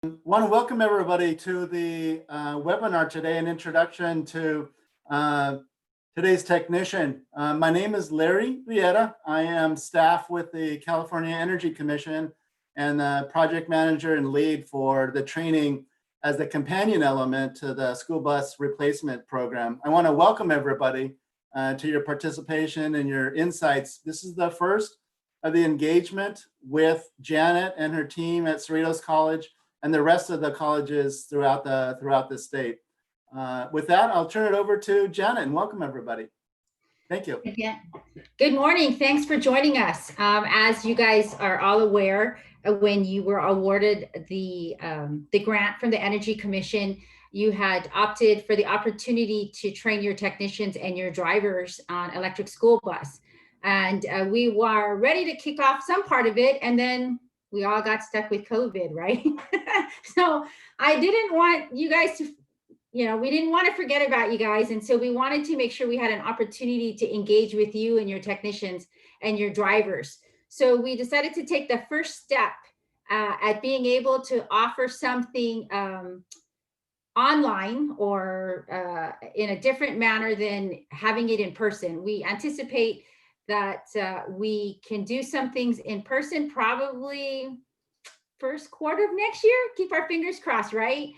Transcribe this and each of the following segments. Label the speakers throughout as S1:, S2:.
S1: Want to welcome everybody to the webinar today, an introduction to uh, today's technician. My name is Larry Rieta. I am staff with the California Energy Commission and the project manager and lead for the training as the companion element to the school bus replacement program. I want to welcome everybody to your participation and your insights. This is the first of the engagement with Janet and her team at Cerritos College and the rest of the colleges throughout the state. With that, I'll turn it over to Janet and welcome everybody. Thank you.
S2: Yeah. Good morning. Thanks for joining us. As you guys are all aware, when you were awarded the grant from the Energy Commission, you had opted for the opportunity to train your technicians and your drivers on electric school bus. And we were ready to kick off some part of it, and then we all got stuck with COVID, right? So I didn't want you guys to, we didn't want to forget about you guys. And so we wanted to make sure we had an opportunity to engage with you and your technicians and your drivers. So we decided to take the first step at being able to offer something online or in a different manner than having it in person. We anticipate that we can do some things in person, probably first quarter of next year. Keep our fingers crossed, right?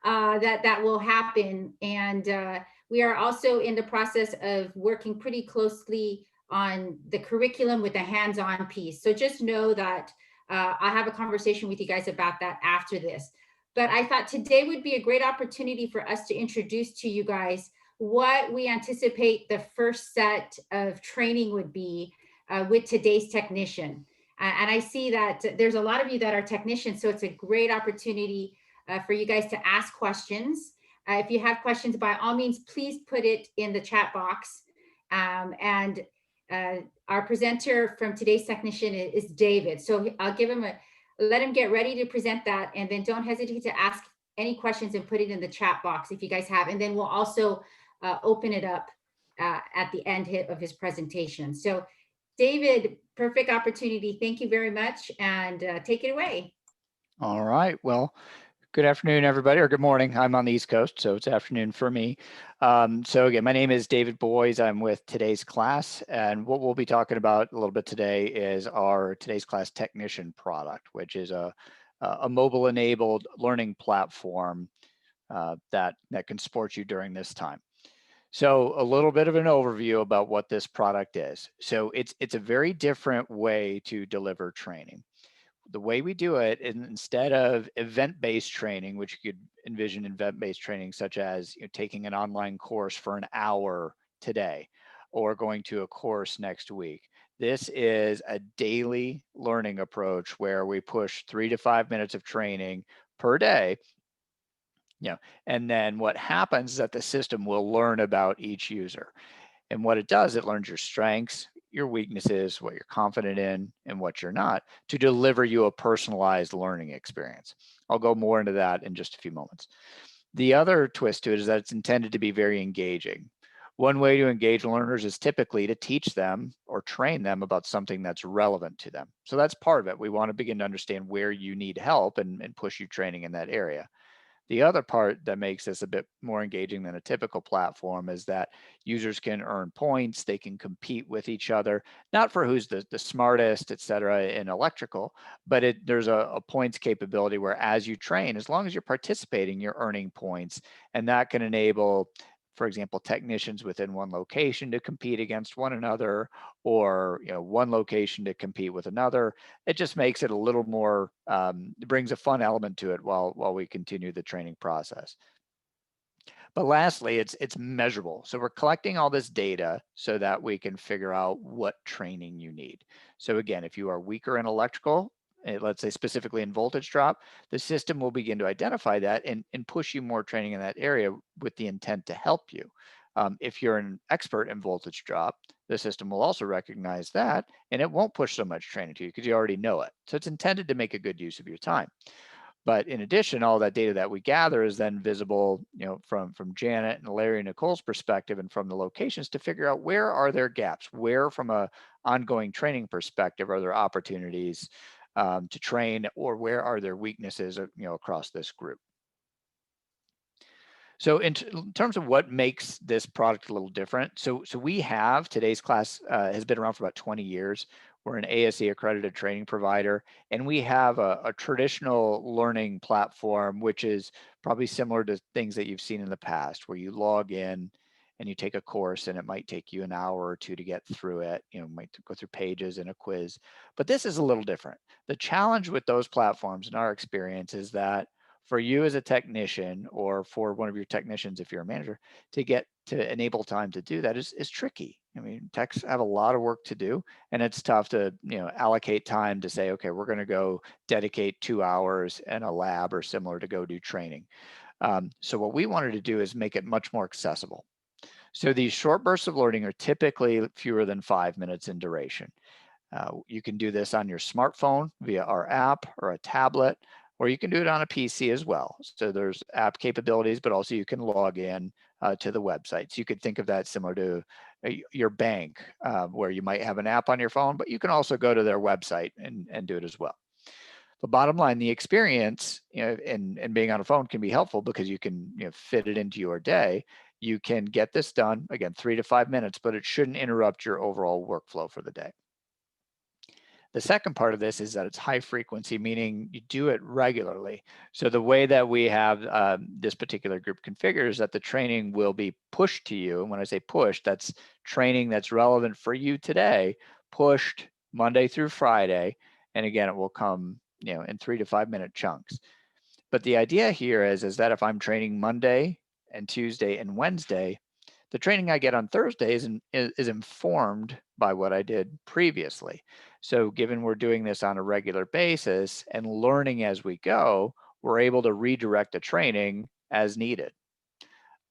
S2: That will happen. And we are also in the process of working pretty closely on the curriculum with the hands-on piece. So just know that I'll have a conversation with you guys about that after this. But I thought today would be a great opportunity for us to introduce to you guys what we anticipate the first set of training would be with today's technician. And I see that there's a lot of you that are technicians, so it's a great opportunity for you guys to ask questions. If you have questions, by all means, please put it in the chat box. And our presenter from today's technician is David. So I'll let him get ready to present that. And then don't hesitate to ask any questions and put it in the chat box if you guys have. And then we'll also open it up at the end of his presentation. So David, perfect opportunity. Thank you very much. And take it away.
S3: All right. Well, good afternoon, everybody, or good morning. I'm on the East Coast, so it's afternoon for me. So again, my name is David Boys. I'm with today's class, and what we'll be talking about a little bit today is our today's class technician product, which is a mobile-enabled learning platform that can support you during this time. So a little bit of an overview about what this product is. So it's a very different way to deliver training. The way we do it is, instead of event-based training, which you could envision event-based training such as taking an online course for an hour today or going to a course next week, this is a daily learning approach where we push 3 to 5 minutes of training per day. And then what happens is that the system will learn about each user. And what it does, it learns your strengths, your weaknesses, what you're confident in, and what you're not, to deliver you a personalized learning experience. I'll go more into that in just a few moments. The other twist to it is that it's intended to be very engaging. One way to engage learners is typically to teach them or train them about something that's relevant to them. So that's part of it. We want to begin to understand where you need help and push you training in that area. The other part that makes this a bit more engaging than a typical platform is that users can earn points, they can compete with each other, not for who's the smartest, et cetera, in electrical, but there's a points capability where as you train, as long as you're participating, you're earning points. And that can enable, for example, technicians within one location to compete against one another, or one location to compete with another. It just makes it a little more, it brings a fun element to it while we continue the training process. But lastly, it's measurable. So we're collecting all this data so that we can figure out what training you need. So again, if you are weaker in electrical, let's say specifically in voltage drop, the system will begin to identify that and push you more training in that area with the intent to help you. If you're an expert in voltage drop, the system will also recognize that, and it won't push so much training to you because you already know it. So it's intended to make a good use of your time. But in addition, all that data that we gather is then visible, from Janet and Larry and Nicole's perspective and from the locations to figure out where are there gaps, where from a ongoing training perspective are there opportunities to train, or where are there weaknesses, across this group. So in terms of what makes this product a little different, so we have, today's class has been around for about 20 years. We're an ASE accredited training provider, and we have a traditional learning platform, which is probably similar to things that you've seen in the past, where you log in and you take a course, and it might take you an hour or two to get through it. Might go through pages and a quiz, but this is a little different. The challenge with those platforms, in our experience, is that for you as a technician, or for one of your technicians if you're a manager, to get to enable time to do that is tricky. I mean, techs have a lot of work to do, and it's tough to allocate time to say, okay, we're going to go dedicate 2 hours in a lab or similar to go do training. So what we wanted to do is make it much more accessible. So these short bursts of learning are typically fewer than 5 minutes in duration. You can do this on your smartphone via our app or a tablet, or you can do it on a PC as well. So there's app capabilities, but also you can log in to the website. So you could think of that similar to your bank, where you might have an app on your phone, but you can also go to their website and do it as well. But bottom line, the experience, and being on a phone can be helpful because you can fit it into your day. You can get this done, again, 3 to 5 minutes, but it shouldn't interrupt your overall workflow for the day. The second part of this is that it's high frequency, meaning you do it regularly. So the way that we have this particular group configured is that the training will be pushed to you. And when I say pushed, that's training that's relevant for you today, pushed Monday through Friday. And again, it will come in 3 to 5 minute chunks. But the idea here is that if I'm training Monday and Tuesday and Wednesday, the training I get on Thursday is informed by what I did previously. So given we're doing this on a regular basis and learning as we go, we're able to redirect the training as needed.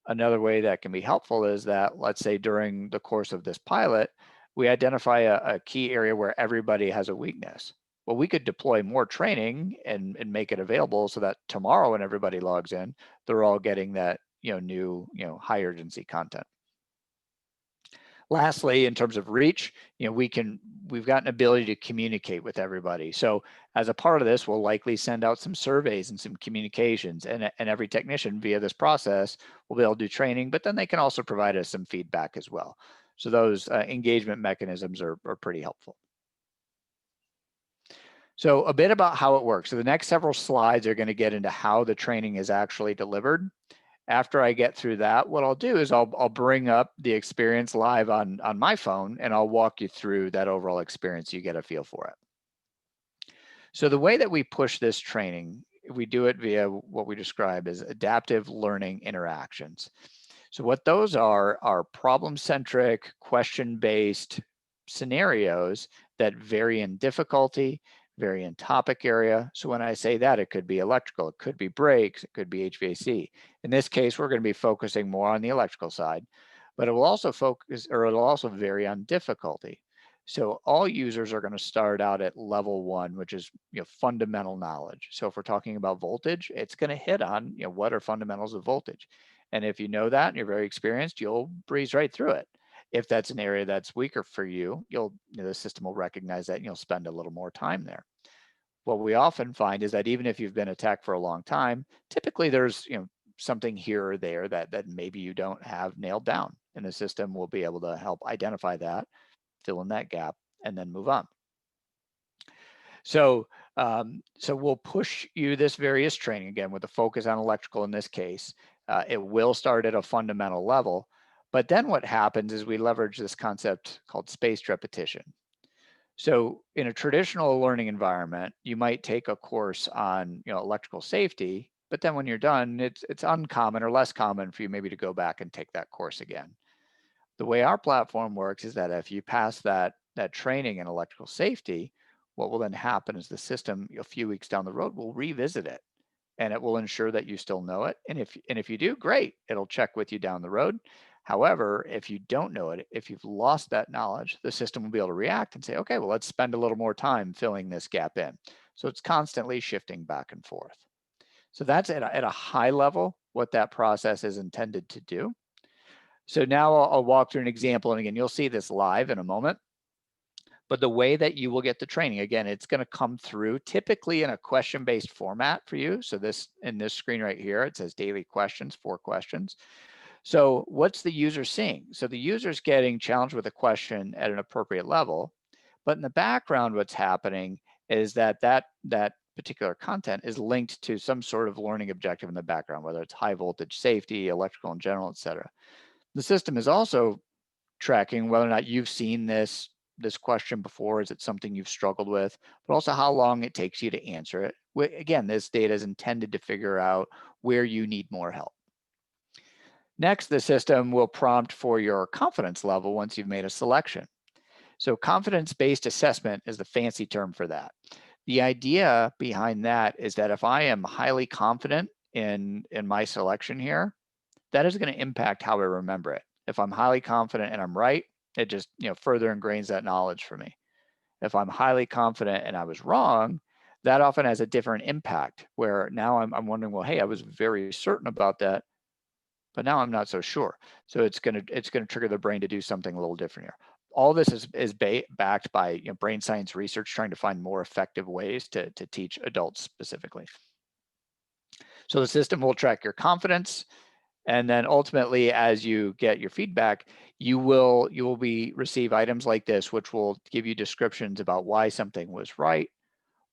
S3: Another way that can be helpful is that, let's say during the course of this pilot, we identify a key area where everybody has a weakness. Well, we could deploy more training and make it available so that tomorrow when everybody logs in, they're all getting that new high urgency content. Lastly, in terms of reach, we've got an ability to communicate with everybody. So as a part of this, we'll likely send out some surveys and some communications, and every technician via this process will be able to do training, but then they can also provide us some feedback as well. So those engagement mechanisms are pretty helpful. So a bit about how it works. So the next several slides are going to get into how the training is actually delivered. After I get through that, what I'll do is I'll bring up the experience live on my phone, and I'll walk you through that overall experience so you get a feel for it. So the way that we push this training, we do it via what we describe as adaptive learning interactions. So what those are problem-centric, question-based scenarios that vary in difficulty, vary in topic area. So when I say that, it could be electrical, it could be brakes, it could be HVAC. In this case, we're going to be focusing more on the electrical side, but it will also it'll also vary on difficulty. So all users are going to start out at level 1, which is fundamental knowledge. So if we're talking about voltage, it's going to hit on what are fundamentals of voltage. And if you know that and you're very experienced, you'll breeze right through it. If that's an area that's weaker for you, the system will recognize that and you'll spend a little more time there. What we often find is that even if you've been a tech for a long time, typically there's something here or there that maybe you don't have nailed down, and the system will be able to help identify that, fill in that gap, and then move on. So we'll push you this various training, again, with a focus on electrical in this case. It will start at a fundamental level, but then what happens is we leverage this concept called spaced repetition. So in a traditional learning environment, you might take a course on electrical safety, but then when you're done, it's uncommon or less common for you maybe to go back and take that course again. The way our platform works is that if you pass that training in electrical safety, what will then happen is the system a few weeks down the road will revisit it, and it will ensure that you still know it. And if you do, great, it'll check with you down the road. However, if you don't know it, if you've lost that knowledge, the system will be able to react and say, okay, well, let's spend a little more time filling this gap in. So it's constantly shifting back and forth. So that's at a high level what that process is intended to do. So now I'll walk through an example, and again, you'll see this live in a moment. But the way that you will get the training, again, it's going to come through typically in a question-based format for you. So this, in this screen right here, it says daily questions, 4 questions. So what's the user seeing? So the user's getting challenged with a question at an appropriate level, but in the background, what's happening is that particular content is linked to some sort of learning objective in the background, whether it's high voltage safety, electrical in general, et cetera. The system is also tracking whether or not you've seen this question before. Is it something you've struggled with? But also how long it takes you to answer it. Again, this data is intended to figure out where you need more help. Next, the system will prompt for your confidence level once you've made a selection. So confidence-based assessment is the fancy term for that. The idea behind that is that if I am highly confident in my selection here, that is going to impact how I remember it. If I'm highly confident and I'm right, it just further ingrains that knowledge for me. If I'm highly confident and I was wrong, that often has a different impact where now I'm wondering, well, hey, I was very certain about that, but now I'm not so sure. So it's gonna trigger the brain to do something a little different here. All this is backed by brain science research trying to find more effective ways to teach adults specifically. So the system will track your confidence, and then ultimately, as you get your feedback, you will receive items like this, which will give you descriptions about why something was right,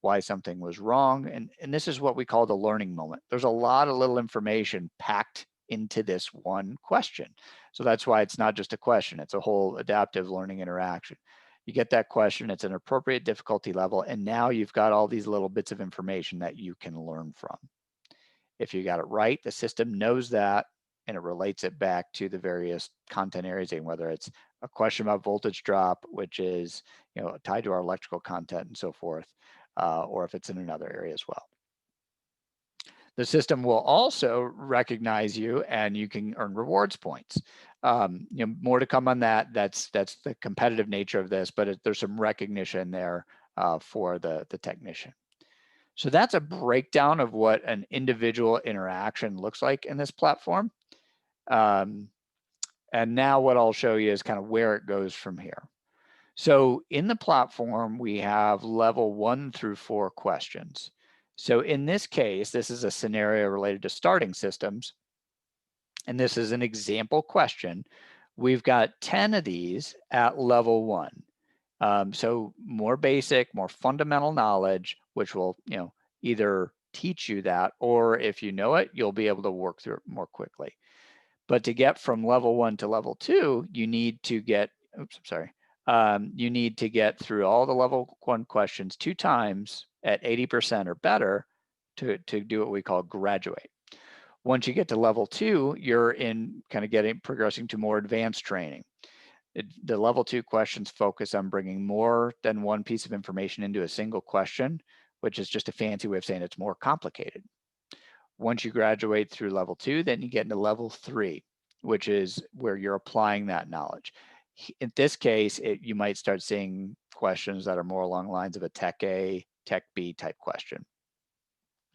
S3: why something was wrong, and this is what we call the learning moment. There's a lot of little information packed into this one question. So that's why it's not just a question, it's a whole adaptive learning interaction. You get that question, it's an appropriate difficulty level, and now you've got all these little bits of information that you can learn from. If you got it right, the system knows that, and it relates it back to the various content areas, and whether it's a question about voltage drop, which is tied to our electrical content and so forth, or if it's in another area as well. The system will also recognize you, and you can earn rewards points. More to come on that. That's the competitive nature of this, but there's some recognition there for the technician. So that's a breakdown of what an individual interaction looks like in this platform. And now what I'll show you is kind of where it goes from here. So in the platform, we have level 1 through 4 questions. So in this case, this is a scenario related to starting systems. And this is an example question. We've got 10 of these at level 1. So more basic, more fundamental knowledge, which will either teach you that, or if you know it, you'll be able to work through it more quickly. But to get from level 1 to level 2, you need to get, you need to get through all the level 1 questions 2 times at 80% or better to do what we call graduate. Once you get to level 2, you're in kind of progressing to more advanced training. The level 2 questions focus on bringing more than one piece of information into a single question, which is just a fancy way of saying it's more complicated. Once you graduate through level 2, then you get into level 3, which is where you're applying that knowledge. In this case, you might start seeing questions that are more along the lines of a Tech A, Tech B type question.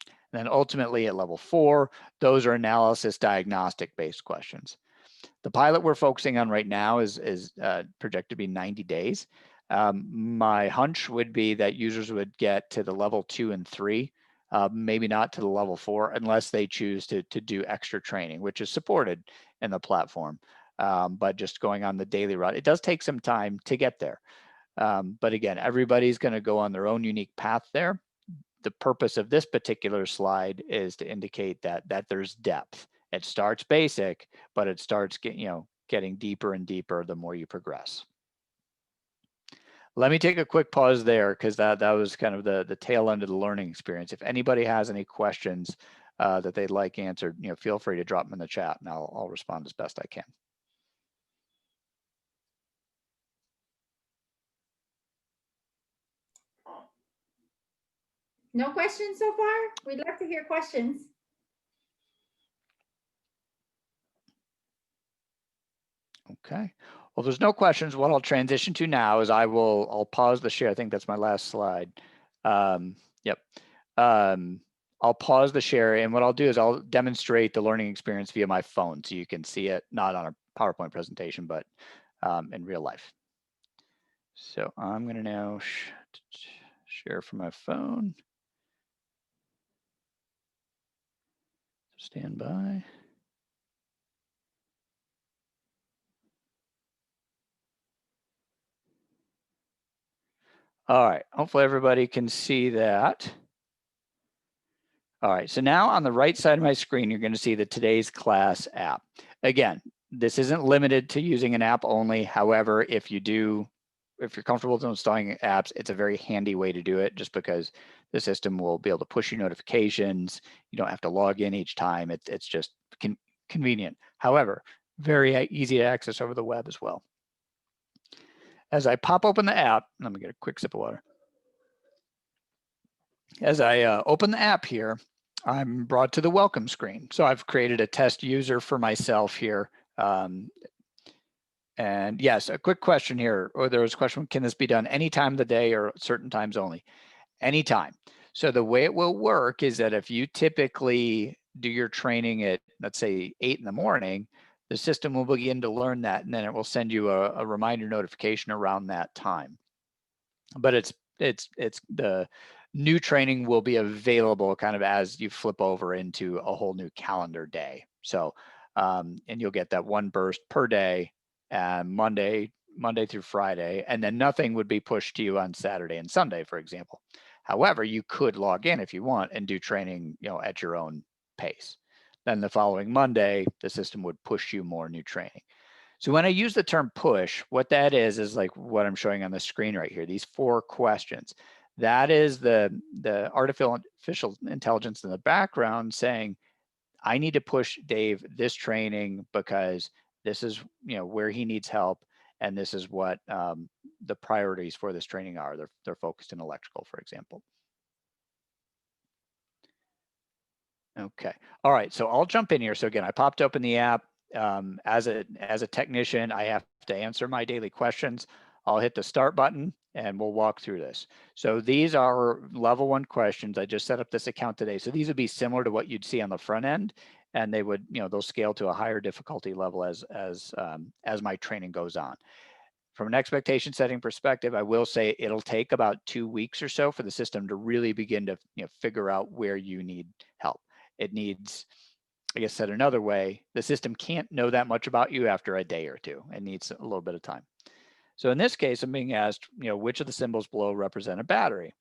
S3: And then ultimately at level 4, those are analysis diagnostic based questions. The pilot we're focusing on right now is projected to be 90 days. My hunch would be that users would get to the level 2 and 3, maybe not to the level 4, unless they choose to do extra training, which is supported in the platform. But just going on the daily route, it does take some time to get there. But again, everybody's going to go on their own unique path there. The purpose of this particular slide is to indicate that there's depth. It starts basic, but it starts getting deeper and deeper the more you progress. Let me take a quick pause there, because that was kind of the tail end of the learning experience. If anybody has any questions that they'd like answered, feel free to drop them in the chat, and I'll respond as best I can.
S2: No questions so far? We'd love to hear questions.
S3: Okay. Well, there's no questions. What I'll transition to now is I'll pause the share. I think that's my last slide. Yep. I'll pause the share, and what I'll do is I'll demonstrate the learning experience via my phone, so you can see it not on a PowerPoint presentation, but in real life. So I'm going to now share from my phone. Stand by. All right, hopefully everybody can see that. All right, so now on the right side of my screen, you're going to see the Today's Class app. Again, this isn't limited to using an app only. However, if you're comfortable with installing apps, it's a very handy way to do it just because the system will be able to push you notifications. You don't have to log in each time. It's just convenient. However, very easy to access over the web as well. As I pop open the app, let me get a quick sip of water. As I open the app here, I'm brought to the welcome screen. So I've created a test user for myself here. And yes, a quick question here, or there was a question, can this be done any time of the day or certain times only? Anytime. So the way it will work is that if you typically do your training at, let's say, 8 in the morning, the system will begin to learn that, and then it will send you a reminder notification around that time. But it's the new training will be available kind of as you flip over into a whole new calendar day. So, and you'll get that one burst per day, Monday through Friday, and then nothing would be pushed to you on Saturday and Sunday, for example. However, you could log in if you want and do training, at your own pace. Then the following Monday, the system would push you more new training. So when I use the term push, what that is like what I'm showing on the screen right here, these 4 questions. That is the artificial intelligence in the background saying, I need to push Dave this training because this is where he needs help, and this is what the priorities for this training are. They're focused in electrical, for example. Okay. All right. So I'll jump in here. So again, I popped open the app. As a technician, I have to answer my daily questions. I'll hit the start button and we'll walk through this. So these are level 1 questions. I just set up this account today. So these would be similar to what you'd see on the front end, and they would, they'll scale to a higher difficulty level as my training goes on. From an expectation setting perspective, I will say it'll take about 2 weeks or so for the system to really begin to figure out where you need help. It needs, I guess said another way, the system can't know that much about you after a day or 2. It needs a little bit of time. So in this case, I'm being asked, which of the symbols below represent a battery?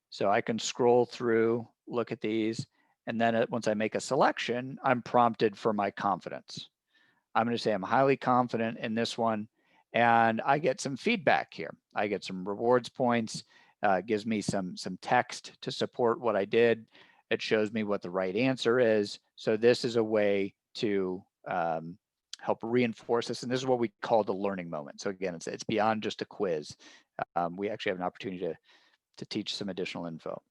S3: So I can scroll through, look at these, and then once I make a selection, I'm prompted for my confidence. I'm going to say I'm highly confident in this one, and I get some feedback here. I get some rewards points, gives me some text to support what I did. It shows me what the right answer is. So this is a way to help reinforce this, and this is what we call the learning moment. So again, it's beyond just a quiz. We actually have an opportunity to teach some additional info.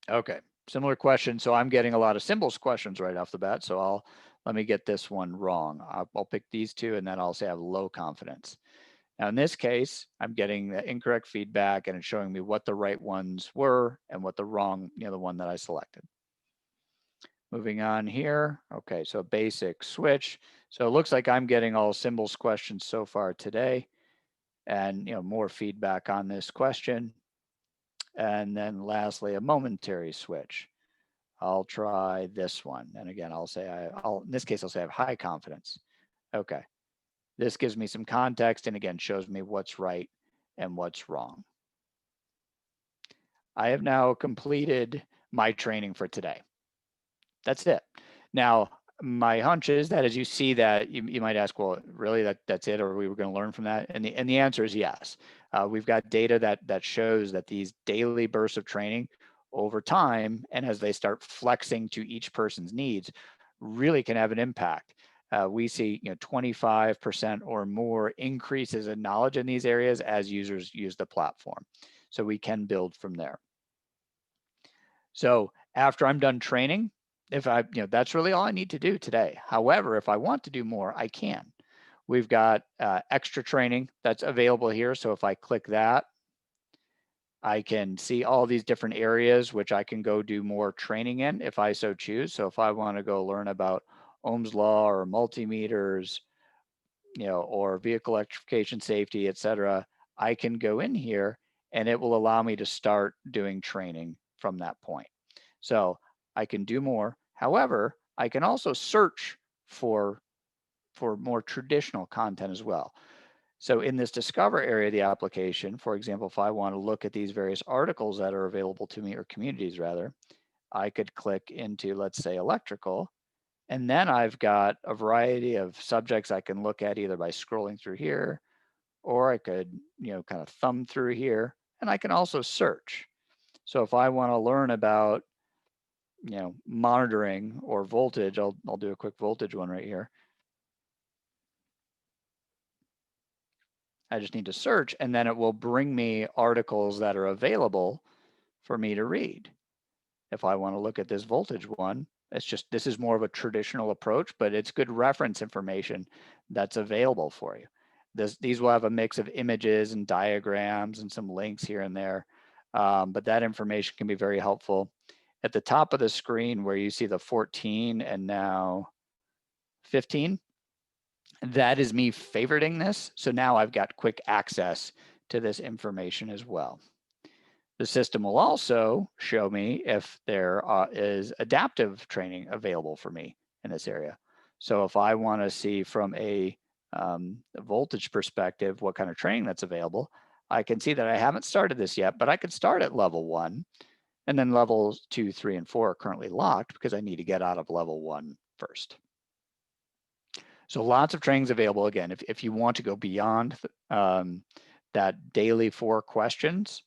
S3: Okay, similar question. So I'm getting a lot of symbols questions right off the bat. So let me get this one wrong. I'll pick these 2, and then I'll say I have low confidence. Now in this case, I'm getting the incorrect feedback, and it's showing me what the right ones were and what the wrong, the one that I selected. Moving on here. Okay, so basic switch. So it looks like I'm getting all symbols questions so far today, and more feedback on this question. And then lastly, a momentary switch. I'll try this one. And again, I'll say, in this case, I'll say I have high confidence. Okay. This gives me some context and again, shows me what's right and what's wrong. I have now completed my training for today. That's it. Now, my hunch is that as you see that, you might ask, well, really that's it, or we were going to learn from that? And the answer is yes. We've got data that shows that these daily bursts of training over time, and as they start flexing to each person's needs, really can have an impact. We see 25% or more increases in knowledge in these areas as users use the platform. So we can build from there. So after I'm done training, that's really all I need to do today. However, if I want to do more, I can. We've got extra training that's available here. So if I click that, I can see all these different areas which I can go do more training in if I so choose. So if I want to go learn about Ohm's law or multimeters, or vehicle electrification safety, et cetera, I can go in here and it will allow me to start doing training from that point. So I can do more. However, I can also search for more traditional content as well. So in this discover area of the application, for example, if I want to look at these various articles that are available to me, or communities rather, I could click into, let's say, electrical, and then I've got a variety of subjects I can look at either by scrolling through here, or I could, kind of thumb through here, and I can also search. So if I want to learn about, monitoring or voltage, I'll do a quick voltage one right here. I just need to search, and then it will bring me articles that are available for me to read. If I want to look at this voltage one, this is more of a traditional approach, but it's good reference information that's available for you. These will have a mix of images and diagrams and some links here and there, but that information can be very helpful. At the top of the screen where you see the 14 and now 15, that is me favoriting this. So now I've got quick access to this information as well. The system will also show me if there is adaptive training available for me in this area. So if I want to see from a voltage perspective what kind of training that's available, I can see that I haven't started this yet, but I could start at level 1, and then levels 2, 3, and 4 are currently locked because I need to get out of level 1 first. So lots of trainings available. Again, if you want to go beyond that daily 4 questions,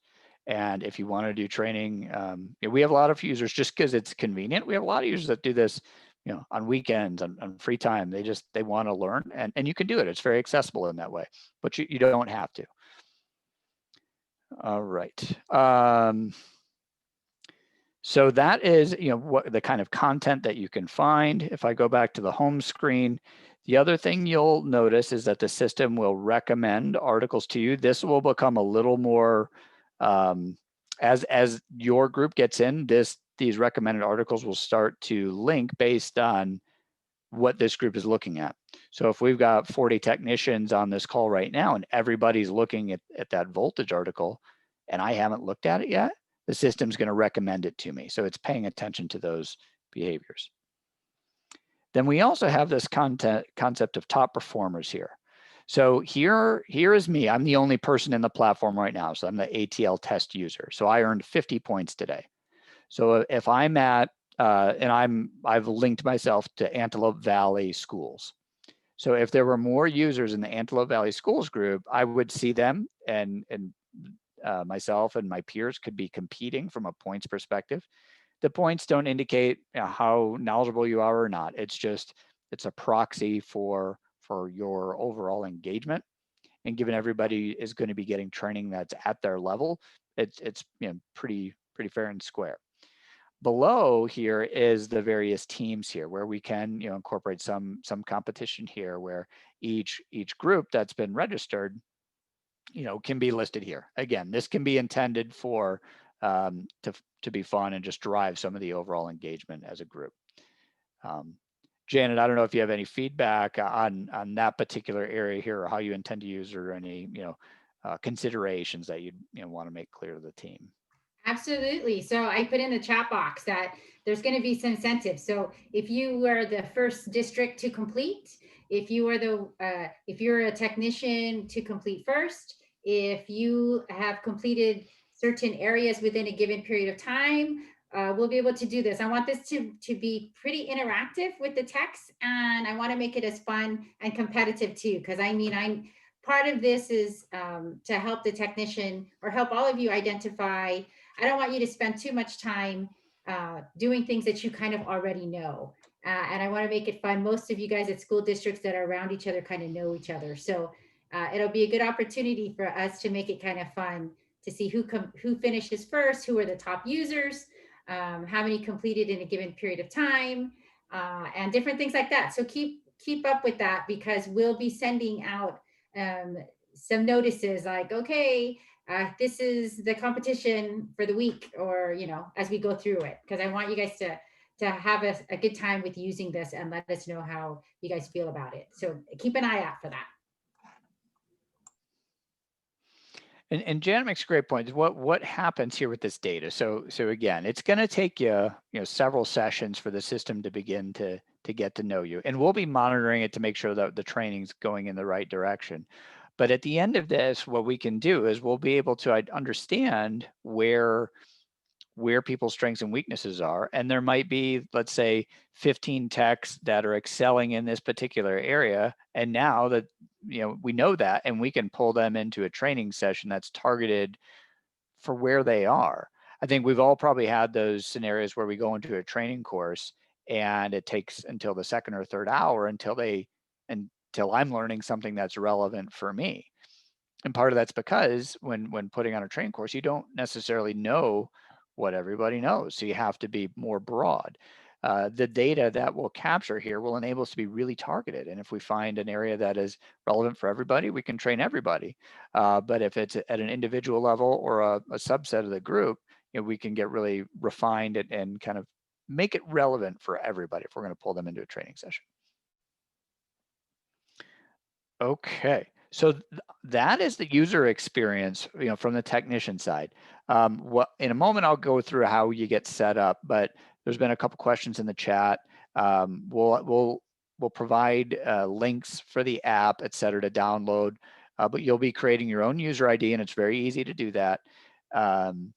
S3: and if you want to do training, we have a lot of users just because it's convenient. We have a lot of users that do this, on weekends, on free time. They want to learn, and you can do it. It's very accessible in that way, but you don't have to. All right. So that is, what the kind of content that you can find. If I go back to the home screen, the other thing you'll notice is that the system will recommend articles to you. This will become a little more, as your group gets in, these recommended articles will start to link based on what this group is looking at. So if we've got 40 technicians on this call right now and everybody's looking at that voltage article and I haven't looked at it yet, the system's going to recommend it to me. So it's paying attention to those behaviors. Then we also have this concept of top performers here. So here is me. I'm the only person in the platform right now. So I'm the ATL test user. So I earned 50 points today. So if I'm at, and I've linked myself to Antelope Valley Schools. So if there were more users in the Antelope Valley Schools group, I would see them, and myself and my peers could be competing from a points perspective. The points don't indicate how knowledgeable you are or not. It's a proxy for your overall engagement. And given everybody is going to be getting training that's at their level, it's pretty fair and square. Below here is the various teams here where we can incorporate some competition here where each group that's been registered can be listed here. Again, this can be intended for to be fun and just drive some of the overall engagement as a group. Janet, I don't know if you have any feedback on that particular area here, or how you intend to use, or any considerations that you'd want to make clear to the team.
S2: Absolutely. So I put in the chat box that there's going to be some incentives. So if you were the first district to complete, if you are if you're a technician to complete first, if you have completed certain areas within a given period of time, we'll be able to do this. I want this to be pretty interactive with the text, and I want to make it as fun and competitive too, because part of this is to help the technician, or help all of you identify. I don't want you to spend too much time doing things that you kind of already know. And I want to make it fun. Most of you guys at school districts that are around each other kind of know each other. So it'll be a good opportunity for us to make it kind of fun to see who finishes first, who are the top users, how many completed in a given period of time, and different things like that. So keep up with that, because we'll be sending out some notices like, okay, this is the competition for the week, or as we go through it, because I want you guys to have a good time with using this and let us know how you guys feel about it. So keep an eye out for that.
S3: And Janet makes a great point. What happens here with this data? So again, it's going to take you several sessions for the system to begin to get to know you, and we'll be monitoring it to make sure that the training's going in the right direction. But at the end of this, what we can do is we'll be able to understand where people's strengths and weaknesses are. And there might be, let's say, 15 techs that are excelling in this particular area. And now that, we know that, and we can pull them into a training session that's targeted for where they are. I think we've all probably had those scenarios where we go into a training course and it takes until the second or third hour until I'm learning something that's relevant for me. And part of that's because when putting on a training course, you don't necessarily know what everybody knows. So you have to be more broad. The data that we'll capture here will enable us to be really targeted. And if we find an area that is relevant for everybody, we can train everybody. But if it's at an individual level or a subset of the group, we can get really refined and kind of make it relevant for everybody if we're going to pull them into a training session. Okay. So that is the user experience, from the technician side. In a moment, I'll go through how you get set up, but there's been a couple questions in the chat. We'll provide links for the app, et cetera, to download, but you'll be creating your own user ID, and it's very easy to do that. And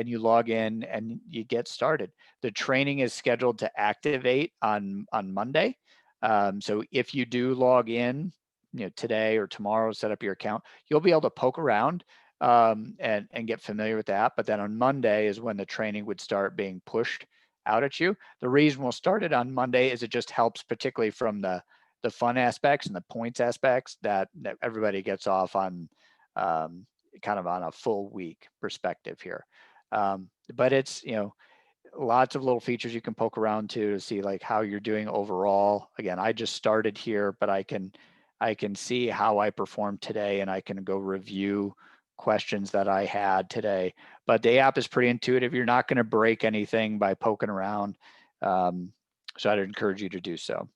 S3: you log in and you get started. The training is scheduled to activate on Monday. So if you do log in, today or tomorrow, set up your account, you'll be able to poke around and get familiar with the app. But then on Monday is when the training would start being pushed out at you. The reason we'll start it on Monday is it just helps, particularly from the fun aspects and the points aspects, that everybody gets off on kind of on a full week perspective here. But it's, lots of little features you can poke around to see like how you're doing overall. Again, I just started here, but I can see how I performed today, and I can go review questions that I had today. But the app is pretty intuitive. You're not going to break anything by poking around. So I'd encourage you to do so.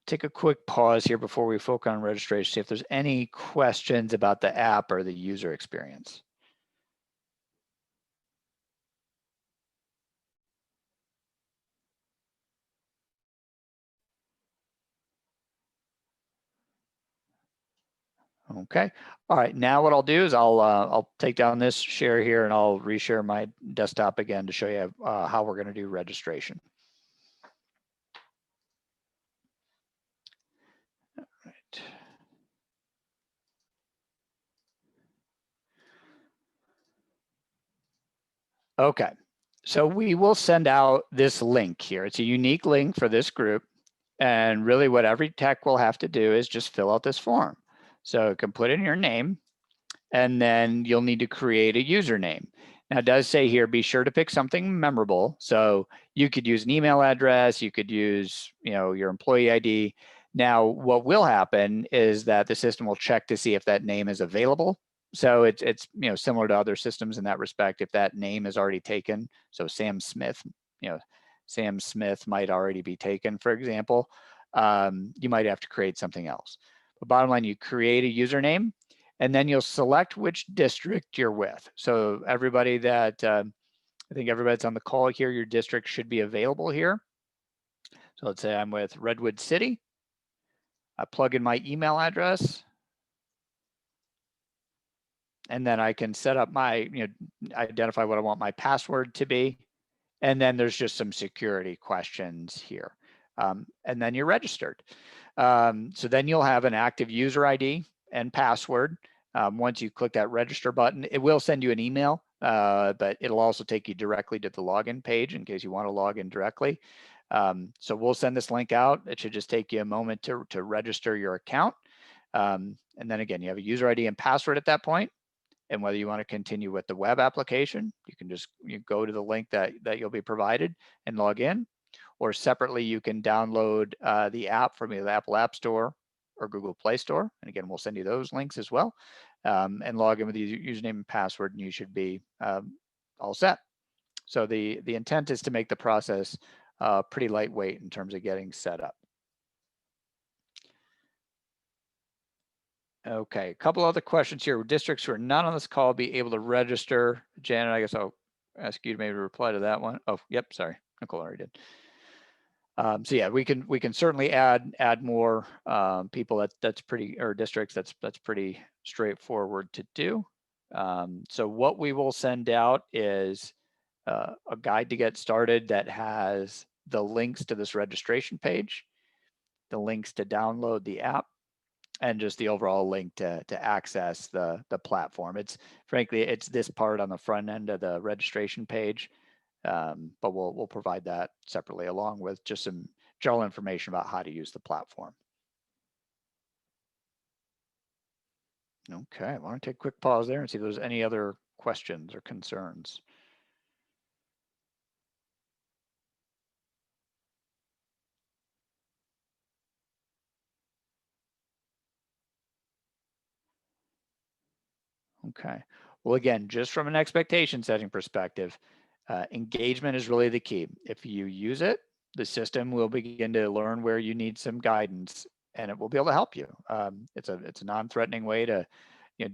S3: Take a quick pause here before we focus on registration, see if there's any questions about the app or the user experience. Okay. All right. Now what I'll do is I'll take down this share here and I'll reshare my desktop again to show you how we're going to do registration. All right. Okay. So we will send out this link here. It's a unique link for this group. And really what every tech will have to do is just fill out this form. So you can put in your name, and then you'll need to create a username. Now it does say here, be sure to pick something memorable. So you could use an email address, you could use, your employee ID. Now what will happen is that the system will check to see if that name is available. So it's similar to other systems in that respect. If that name is already taken, so Sam Smith, Sam Smith might already be taken, for example, you might have to create something else. But bottom line, you create a username, and then you'll select which district you're with. So everybody that, I think everybody that's on the call here, your district should be available here. So let's say I'm with Redwood City. I plug in my email address, and then I can set up my, identify what I want my password to be. And then there's just some security questions here. And then you're registered. So then you'll have an active user ID and password. Once you click that register button, it will send you an email, but it'll also take you directly to the login page in case you want to log in directly. So we'll send this link out. It should just take you a moment to register your account. And then again, you have a user ID and password at that point. And whether you want to continue with the web application, you can just go to the link that you'll be provided and log in. Or separately, you can download the app from either the Apple App Store or Google Play Store. And again, we'll send you those links as well. And log in with your username and password, and you should be all set. So the intent is to make the process pretty lightweight in terms of getting set up. Okay, a couple other questions here. Will districts who are not on this call be able to register? Janet, I guess I'll ask you to maybe reply to that one. Oh, yep, sorry, Nicole already did. So yeah, we can certainly add more people. That's pretty, or districts. That's pretty straightforward to do. So what we will send out is a guide to get started that has the links to this registration page, the links to download the app, and just the overall link to access the platform. It's frankly, it's this part on the front end of the registration page, but we'll provide that separately along with just some general information about how to use the platform. Okay, I want to take a quick pause there and see if there's any other questions or concerns. Okay. Well, again, just from an expectation setting perspective, engagement is really the key. If you use it, the system will begin to learn where you need some guidance, and it will be able to help you. It's a non-threatening way to,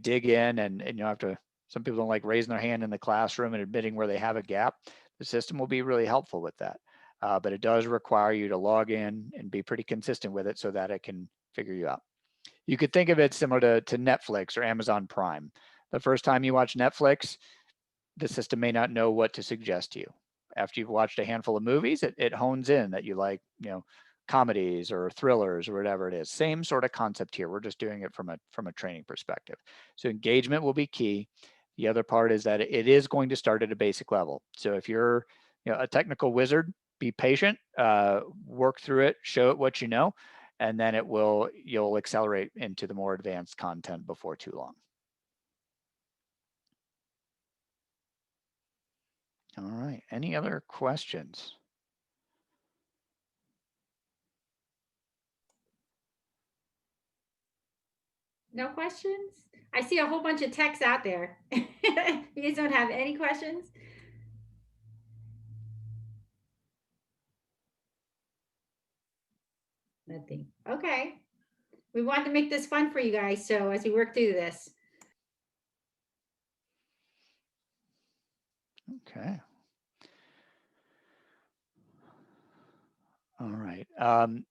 S3: dig in, and you don't have to. Some people don't like raising their hand in the classroom and admitting where they have a gap. The system will be really helpful with that, but it does require you to log in and be pretty consistent with it so that it can figure you out. You could think of it similar to Netflix or Amazon Prime. The first time you watch Netflix, the system may not know what to suggest to you. After you've watched a handful of movies, it hones in that you like, comedies or thrillers or whatever it is. Same sort of concept here. We're just doing it from a training perspective. So engagement will be key. The other part is that it is going to start at a basic level. So if you're a technical wizard, be patient, work through it, show it what you know, and then you'll accelerate into the more advanced content before too long. All right, any other questions?
S2: No questions? I see a whole bunch of texts out there. You guys don't have any questions? Nothing. Okay. We wanted to make this fun for you guys, so as we work through this.
S3: Okay. All right. On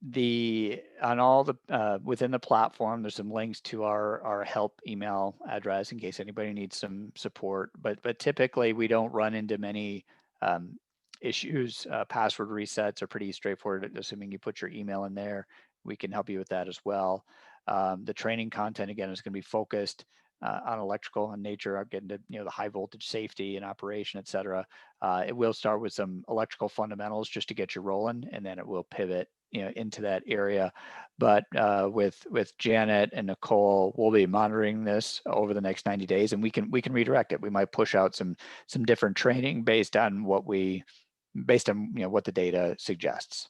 S3: all the within the platform, there's some links to our help email address in case anybody needs some support. But typically we don't run into many issues. Password resets are pretty straightforward. Assuming you put your email in there, we can help you with that as well. The training content again is going to be focused on electrical in nature. I'll get into the high voltage safety and operation, et cetera. It will start with some electrical fundamentals just to get you rolling, and then it will pivot into that area. But with Janet and Nicole, we'll be monitoring this over the next 90 days, and we can redirect it. We might push out some different training based on what the data suggests.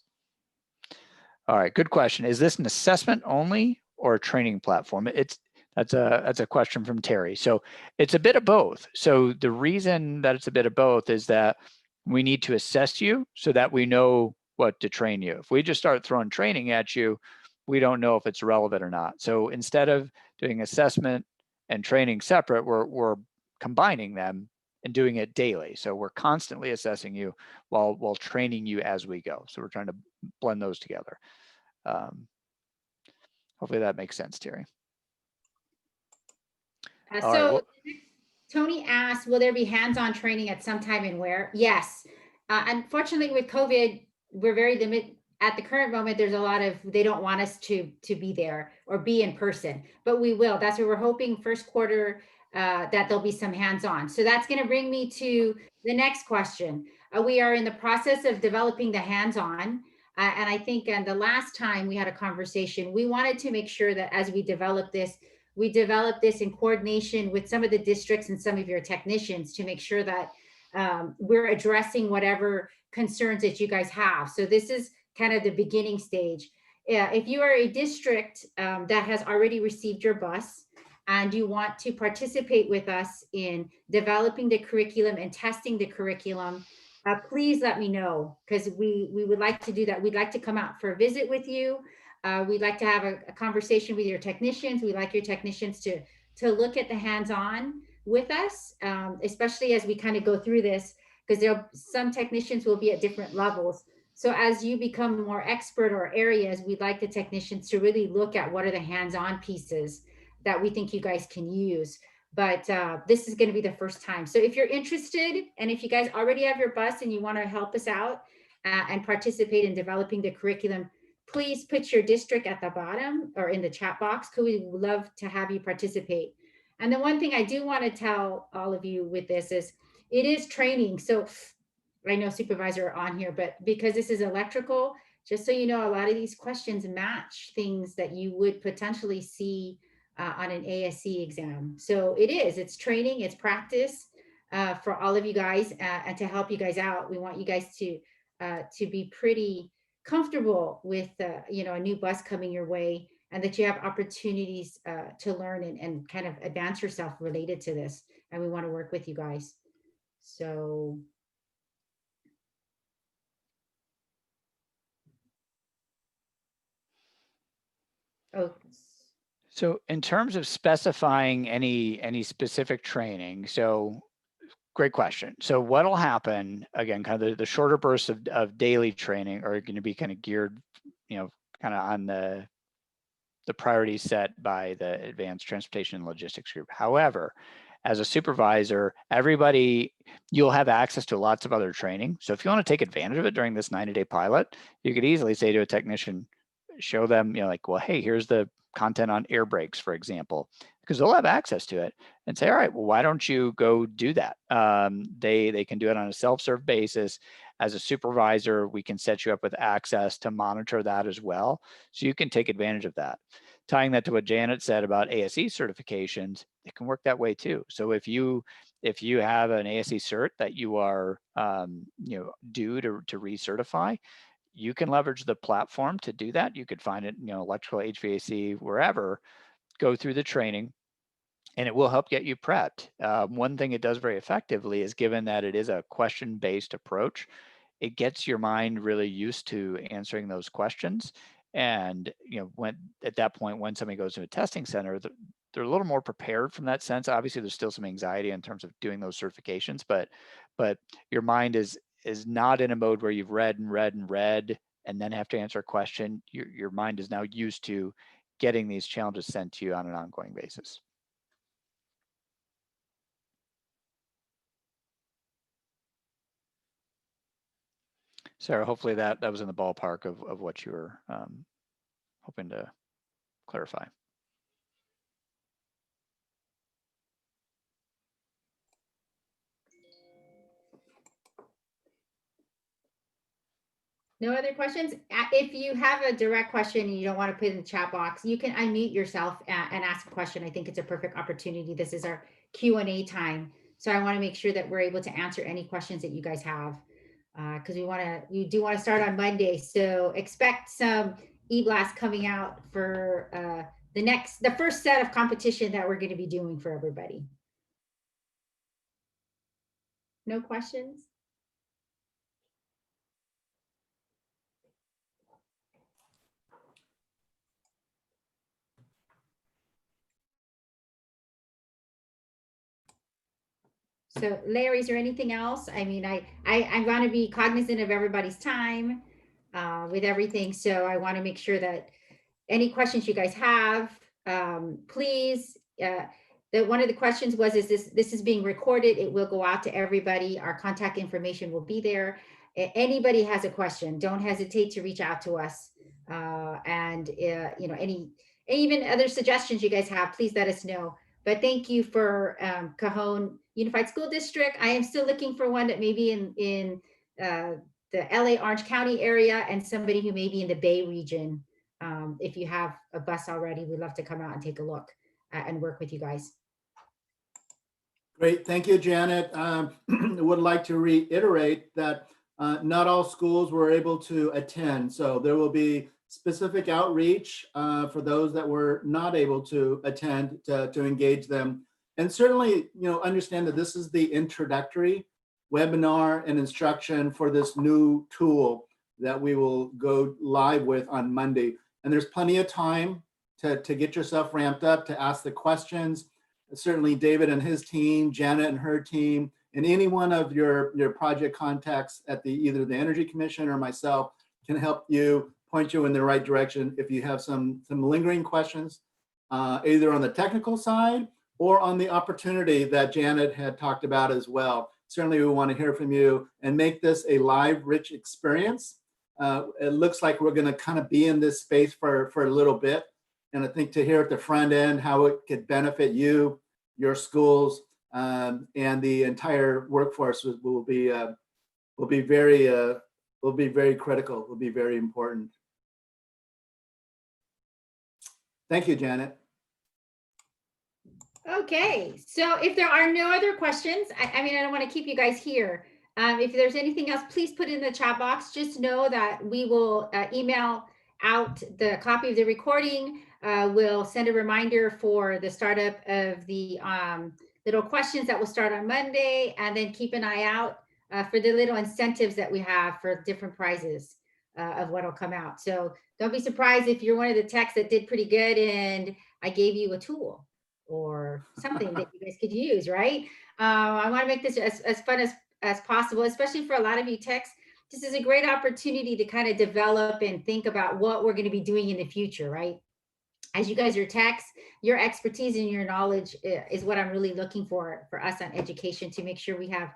S3: All right, good question. Is this an assessment only or a training platform? That's a question from Terry. So it's a bit of both. So the reason that it's a bit of both is that we need to assess you so that we know what to train you. If we just start throwing training at you, we don't know if it's relevant or not. So instead of doing assessment and training separate, we're combining them and doing it daily. So we're constantly assessing you while training you as we go. So we're trying to blend those together. Hopefully that makes sense, Terry. All right, well,
S2: Tony asked, will there be hands-on training at some time and where? Yes. Unfortunately, with COVID, we're very limited. At the current moment, there's a lot of, they don't want us to be there or be in person, but we will. That's what we're hoping first quarter, that there'll be some hands-on. So that's going to bring me to the next question. We are in the process of developing the hands-on. And I think the last time we had a conversation, we wanted to make sure that as we develop this in coordination with some of the districts and some of your technicians to make sure that we're addressing whatever concerns that you guys have. So this is kind of the beginning stage. If you are a district that has already received your bus and you want to participate with us in developing the curriculum and testing the curriculum, please let me know, because we would like to do that. We'd like to come out for a visit with you. We'd like to have a conversation with your technicians. We'd like your technicians to look at the hands-on with us, especially as we kind of go through this, because some technicians will be at different levels. So as you become more expert or areas, we'd like the technicians to really look at what are the hands-on pieces that we think you guys can use. But this is going to be the first time. So if you're interested, and if you guys already have your bus and you want to help us out and participate in developing the curriculum, please put your district at the bottom or in the chat box, because we would love to have you participate. And the one thing I do want to tell all of you with this is it is training. So I know supervisor are on here, but because this is electrical, just so you know, a lot of these questions match things that you would potentially see on an ASC exam. So it's training, it's practice for all of you guys, and to help you guys out. We want you guys to be pretty comfortable with a new bus coming your way, and that you have opportunities to learn and kind of advance yourself related to this. And we want to work with you guys. So
S3: So in terms of specifying any specific training, so great question. So what'll happen, again, kind of the shorter bursts of daily training are going to be kind of geared, kind of on the priorities set by the Advanced Transportation and Logistics Group. However, as a supervisor, you'll have access to lots of other training. So if you want to take advantage of it during this 90-day pilot, you could easily say to a technician, show them, like, well, hey, here's the content on air brakes, for example, because they'll have access to it, and say, all right, well, why don't you go do that? They can do it on a self-serve basis. As a supervisor, we can set you up with access to monitor that as well. So you can take advantage of that. Tying that to what Janet said about ASE certifications, it can work that way too. So if you have an ASE cert that you are due to recertify, you can leverage the platform to do that. You could find it, electrical, HVAC, wherever, go through the training, and it will help get you prepped. One thing it does very effectively is, given that it is a question-based approach, it gets your mind really used to answering those questions. And when at that point, when somebody goes to a testing center, they're a little more prepared from that sense. Obviously, there's still some anxiety in terms of doing those certifications, but your mind is not in a mode where you've read and read and read and then have to answer a question. Your mind is now used to getting these challenges sent to you on an ongoing basis. Sarah, hopefully that was in the ballpark of what you were hoping to clarify.
S2: no other questions? If you have a direct question and you don't want to put it in the chat box, you can unmute yourself and ask a question. I think it's a perfect opportunity. This is our Q&A time. So I want to make sure that we're able to answer any questions that you guys have, because we do want to start on Monday. So expect some e-blasts coming out for the first set of competition that we're going to be doing for everybody. No questions? So Larry, is there anything else? I mean, I want to be cognizant of everybody's time with everything. So I want to make sure that any questions you guys have, please, that one of the questions was, is this is being recorded. It will go out to everybody. Our contact information will be there. Anybody has a question, don't hesitate to reach out to us. And any even other suggestions you guys have, please let us know. But thank you for Cajon Unified School District. I am still looking for one that may be in the LA Orange County area, and somebody who may be in the Bay region. If you have a bus already, we'd love to come out and take a look and work with you guys.
S1: Great, thank you, Janet. Would like to reiterate that not all schools were able to attend, so there will be specific outreach for those that were not able to attend to engage them. And certainly, understand that this is the introductory webinar and instruction for this new tool that we will go live with on Monday. and there's plenty of time to get yourself ramped up, to ask the questions. Certainly David and his team, Janet and her team, and any one of your project contacts at either the Energy Commission or myself can help you, point you in the right direction if you have some lingering questions, either on the technical side or on the opportunity that Janet had talked about as well. Certainly we want to hear from you and make this a live, rich experience. It looks like we're going to kind of be in this space for a little bit. And I think to hear at the front end how it could benefit you, your schools, and the entire workforce will be very critical, will be very important. Thank you, Janet.
S2: Okay, so if there are no other questions, I mean, I don't want to keep you guys here. If there's anything else, please put it in the chat box. Just know that we will email out the copy of the recording. We'll send a reminder for the startup of the little questions that will start on Monday, and then keep an eye out for the little incentives that we have for different prizes of what will come out. So don't be surprised if you're one of the techs that did pretty good and I gave you a tool or something that you guys could use, right? I want to make this as fun as possible, especially for a lot of you techs. This is a great opportunity to kind of develop and think about what we're going to be doing in the future, right? As you guys are techs, your expertise and your knowledge is what I'm really looking for us on education, to make sure we have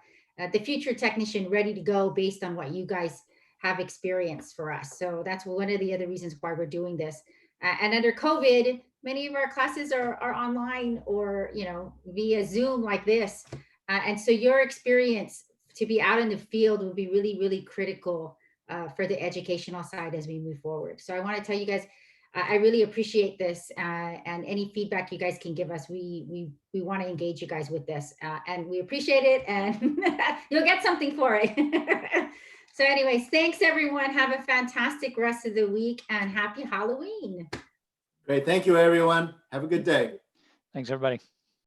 S2: the future technician ready to go based on what you guys have experienced for us. So that's one of the other reasons why we're doing this. And under COVID, many of our classes are online or, you know, via Zoom like this. And so your experience to be out in the field will be really, really critical for the educational side as we move forward. So I want to tell you guys, I really appreciate this, and any feedback you guys can give us. We want to engage you guys with this, and we appreciate it, and you'll get something for it. So anyways, thanks everyone. Have a fantastic rest of the week and happy Halloween.
S1: Great. Thank you, everyone. Have a good day.
S3: Thanks, everybody.